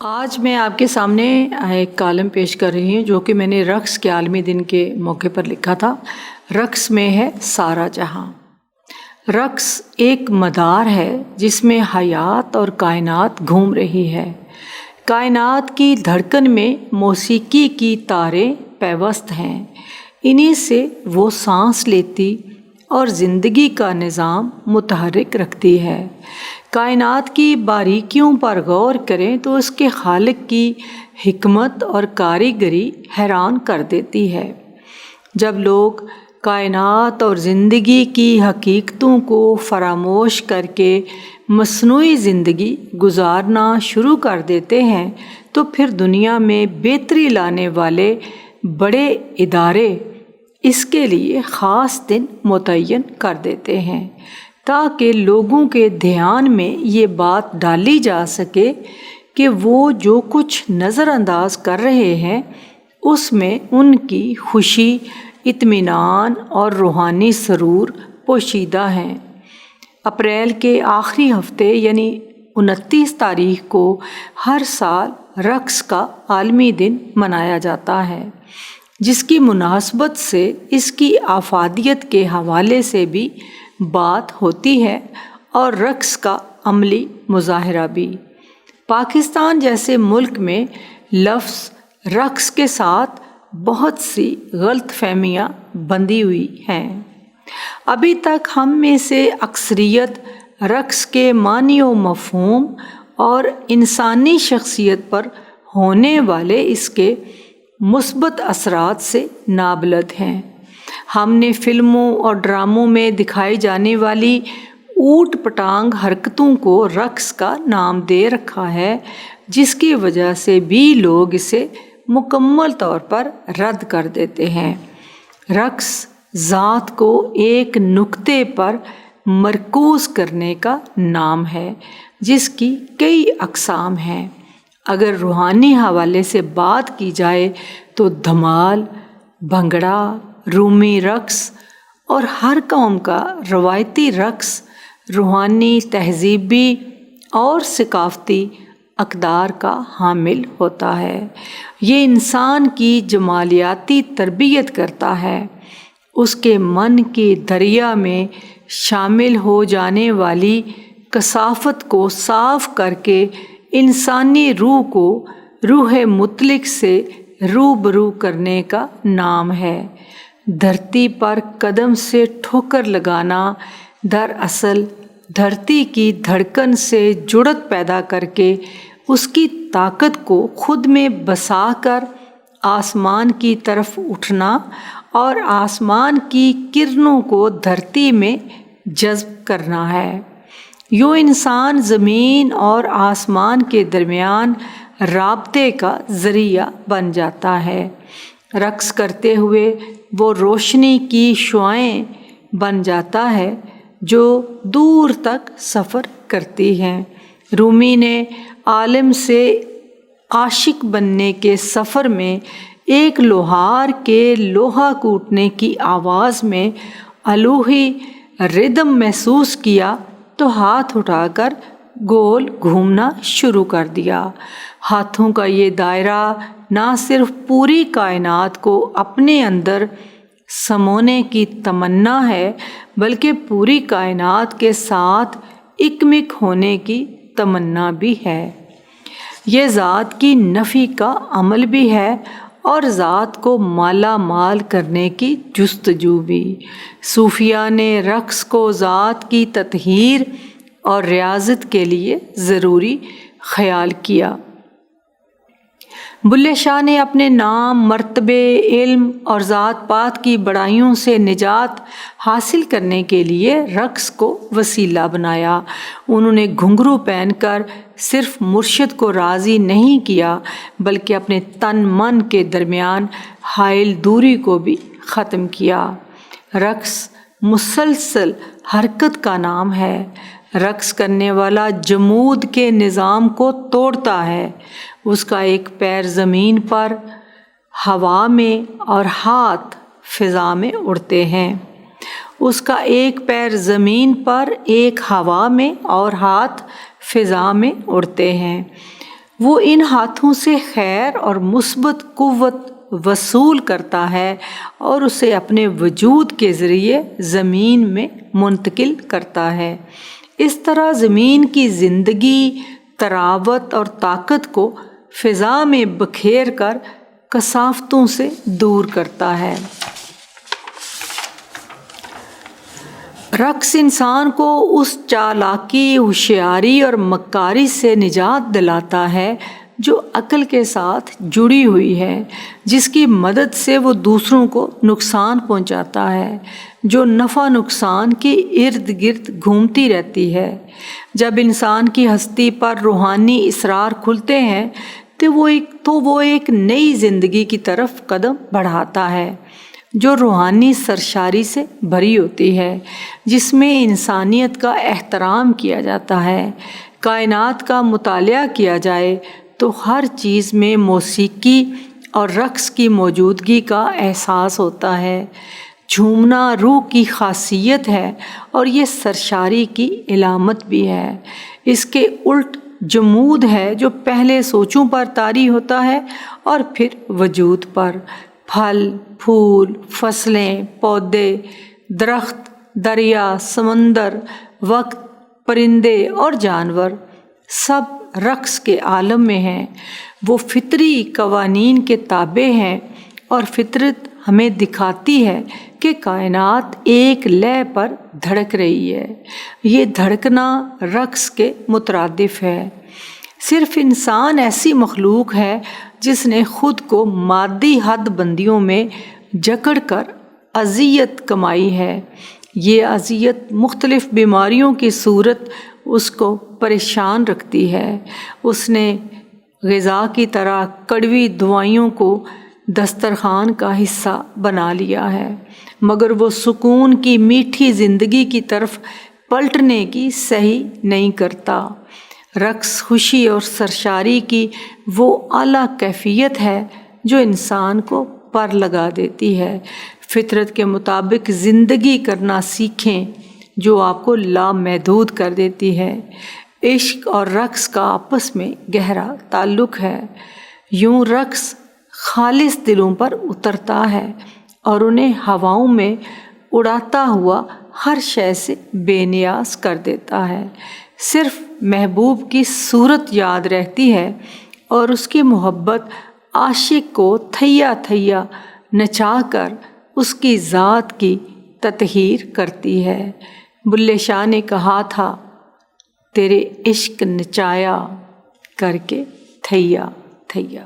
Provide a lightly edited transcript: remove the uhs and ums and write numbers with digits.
آج میں آپ کے سامنے ایک کالم پیش کر رہی ہوں جو کہ میں نے رقص کے عالمی دن کے موقع پر لکھا تھا۔ رقص میں ہے سارا جہاں۔ رقص ایک مدار ہے جس میں حیات اور کائنات گھوم رہی ہے۔ کائنات کی دھڑکن میں موسیقی کی تاریں پیوست ہیں، انہی سے وہ سانس لیتی اور زندگی کا نظام متحرک رکھتی ہے۔ کائنات کی باریکیوں پر غور کریں تو اس کے خالق کی حکمت اور کاریگری حیران کر دیتی ہے۔ جب لوگ کائنات اور زندگی کی حقیقتوں کو فراموش کر کے مصنوعی زندگی گزارنا شروع کر دیتے ہیں تو پھر دنیا میں بہتری لانے والے بڑے ادارے اس کے لیے خاص دن متعین کر دیتے ہیں تاکہ لوگوں کے دھیان میں یہ بات ڈالی جا سکے کہ وہ جو کچھ نظر انداز کر رہے ہیں اس میں ان کی خوشی، اطمینان اور روحانی سرور پوشیدہ ہیں۔ اپریل کے آخری ہفتے یعنی 29 تاریخ کو ہر سال رقص کا عالمی دن منایا جاتا ہے، جس کی مناسبت سے اس کی افادیت کے حوالے سے بھی بات ہوتی ہے اور رقص کا عملی مظاہرہ بھی۔ پاکستان جیسے ملک میں لفظ رقص کے ساتھ بہت سی غلط فہمیاں بندھی ہوئی ہیں۔ ابھی تک ہم میں سے اکثریت رقص کے معنی و مفہوم اور انسانی شخصیت پر ہونے والے اس کے مثبت اثرات سے نابلد ہیں۔ ہم نے فلموں اور ڈراموں میں دکھائی جانے والی اوٹ پٹانگ حرکتوں کو رقص کا نام دے رکھا ہے، جس کی وجہ سے بھی لوگ اسے مکمل طور پر رد کر دیتے ہیں۔ رقص ذات کو ایک نقطے پر مرکوز کرنے کا نام ہے جس کی کئی اقسام ہیں۔ اگر روحانی حوالے سے بات کی جائے تو دھمال، بھنگڑا، رومی رقص اور ہر قوم کا روایتی رقص روحانی، تہذیبی اور ثقافتی اقدار کا حامل ہوتا ہے۔ یہ انسان کی جمالیاتی تربیت کرتا ہے، اس کے من کے دریا میں شامل ہو جانے والی کثافت کو صاف کر کے انسانی روح کو روح مطلق سے روبرو کرنے کا نام ہے۔ دھرتی پر قدم سے ٹھوکر لگانا دراصل دھرتی کی دھڑکن سے جڑت پیدا کر کے اس کی طاقت کو خود میں بسا کر آسمان کی طرف اٹھنا اور آسمان کی کرنوں کو دھرتی میں جذب کرنا ہے۔ یوں انسان زمین اور آسمان کے درمیان رابطے کا ذریعہ بن جاتا ہے۔ رقص کرتے ہوئے وہ روشنی کی شعاعیں بن جاتا ہے جو دور تک سفر کرتی ہیں۔ رومی نے عالم سے عاشق بننے کے سفر میں ایک لوہار کے لوہا کوٹنے کی آواز میں الوہی ردم محسوس کیا تو ہاتھ اٹھا کر گول گھومنا شروع کر دیا۔ ہاتھوں کا یہ دائرہ نہ صرف پوری کائنات کو اپنے اندر سمونے کی تمنا ہے بلکہ پوری کائنات کے ساتھ ایکمک ہونے کی تمنا بھی ہے۔ یہ ذات کی نفی کا عمل بھی ہے اور ذات کو مالا مال کرنے کی جستجو بھی۔ صوفیہ نے رقص کو ذات کی تطہیر اور ریاضت کے لیے ضروری خیال کیا۔ بلے شاہ نے اپنے نام، مرتبے، علم اور ذات پات کی بڑائیوں سے نجات حاصل کرنے کے لیے رقص کو وسیلہ بنایا۔ انہوں نے گھنگرو پہن کر صرف مرشد کو راضی نہیں کیا بلکہ اپنے تن من کے درمیان حائل دوری کو بھی ختم کیا۔ رقص مسلسل حرکت کا نام ہے۔ رقص کرنے والا جمود کے نظام کو توڑتا ہے۔ اس کا ایک پیر زمین پر، ہوا میں اور ہاتھ فضا میں اڑتے ہیں۔ اس کا ایک پیر زمین پر، ایک ہوا میں اور ہاتھ فضا میں اڑتے ہیں۔ وہ ان ہاتھوں سے خیر اور مثبت قوت وصول کرتا ہے اور اسے اپنے وجود کے ذریعے زمین میں منتقل کرتا ہے۔ اس طرح زمین کی زندگی، طراوت اور طاقت کو فضا میں بکھیر کر کثافتوں سے دور کرتا ہے۔ رقص انسان کو اس چالاکی، ہوشیاری اور مکاری سے نجات دلاتا ہے جو عقل کے ساتھ جڑی ہوئی ہے، جس کی مدد سے وہ دوسروں کو نقصان پہنچاتا ہے، جو نفع نقصان کے ارد گرد گھومتی رہتی ہے۔ جب انسان کی ہستی پر روحانی اسرار کھلتے ہیں تو وہ ایک نئی زندگی کی طرف قدم بڑھاتا ہے جو روحانی سرشاری سے بھری ہوتی ہے، جس میں انسانیت کا احترام کیا جاتا ہے۔ کائنات کا مطالعہ کیا جائے تو ہر چیز میں موسیقی اور رقص کی موجودگی کا احساس ہوتا ہے۔ جھومنا روح کی خاصیت ہے اور یہ سرشاری کی علامت بھی ہے۔ اس کے الٹ جمود ہے جو پہلے سوچوں پر طاری ہوتا ہے اور پھر وجود پر۔ پھل، پھول، فصلیں، پودے، درخت، دریا، سمندر، وقت، پرندے اور جانور سب رقص کے عالم میں ہیں۔ وہ فطری قوانین کے تابع ہیں اور فطرت ہمیں دکھاتی ہے کہ کائنات ایک لے پر دھڑک رہی ہے۔ یہ دھڑکنا رقص کے مترادف ہے۔ صرف انسان ایسی مخلوق ہے جس نے خود کو مادی حد بندیوں میں جکڑ کر اذیت کمائی ہے۔ یہ اذیت مختلف بیماریوں کی صورت اس کو پریشان رکھتی ہے۔ اس نے غذا کی طرح کڑوی دوائیوں کو دسترخوان کا حصہ بنا لیا ہے، مگر وہ سکون کی میٹھی زندگی کی طرف پلٹنے کی صحیح نہیں کرتا۔ رقص خوشی اور سرشاری کی وہ اعلیٰ کیفیت ہے جو انسان کو پر لگا دیتی ہے۔ فطرت کے مطابق زندگی کرنا سیکھیں جو آپ کو لامحدود کر دیتی ہے۔ عشق اور رقص کا آپس میں گہرا تعلق ہے۔ یوں رقص خالص دلوں پر اترتا ہے اور انہیں ہواؤں میں اڑاتا ہوا ہر شے سے بے نیاز کر دیتا ہے۔ صرف محبوب کی صورت یاد رہتی ہے اور اس کی محبت عاشق کو تھیا تھیا نچا کر اس کی ذات کی تطہیر کرتی ہے۔ بلے شاہ نے کہا تھا، تیرے عشق نچایا کر کے تھیا تھیا۔